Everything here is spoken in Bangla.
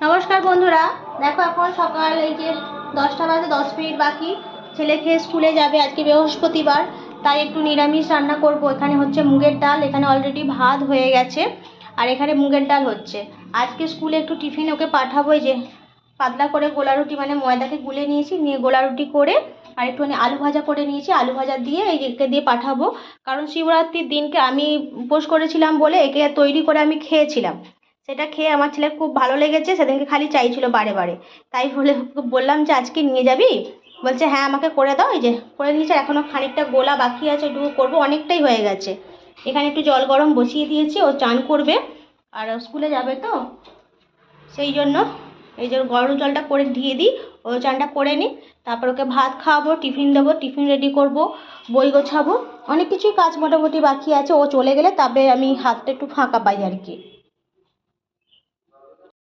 নমস্কার বন্ধুরা, দেখো এখন সকাল এই যে 10টা বাজে 10 মিনিট বাকি। ছেলে খেয়ে স্কুলে যাবে, আজকে বৃহস্পতিবার, তাই একটু নিরামিষ রান্না করব। এখানে হচ্ছে মুগের ডাল, এখানে অলরেডি ভাত হয়ে গেছে, আর এখানে মুগের ডাল হচ্ছে। আজকে স্কুলে একটু টিফিন ওকে পাঠাবো। এই যে পাতলা করে গোলা রুটি, মানে ময়দাকে গুলে নিয়েছি, নিয়ে গোলা রুটি করে আর একটুখানি আলু ভাজা করে নিয়েছি, আলু ভাজা দিয়ে একে দিয়ে পাঠাবো। কারণ শিবরাত্রির দিনকে আমি উপোস করেছিলাম বলে একে তৈরি করে আমি খেয়েছিলাম। সেটা খেয়ে আমার ছেলের খুব ভালো লেগেছে, সেদিনকে খালি চাইছিল বারে বারে। তাই বলে ওকে বললাম যে আজকে নিয়ে যাবি, বলছে হ্যাঁ আমাকে করে দাও। এই যে করে দিয়েছে, এখনও খানিকটা গোলা বাকি আছে, একটু করবো, অনেকটাই হয়ে গেছে। এখানে একটু জল গরম বসিয়ে দিয়েছি, ও চান করবে আর স্কুলে যাবে তো সেই জন্য এই যে গরম জলটা করে দিয়ে দিই, ও চানটা করে নিই, তারপর ওকে ভাত খাওয়াবো, টিফিন দেবো, টিফিন রেডি করব, বই গোছাবো, অনেক কিছুই কাজ মোটামুটি বাকি আছে। ও চলে গেলে তবে আমি হাতটা একটু ফাঁকা পাই আর কি।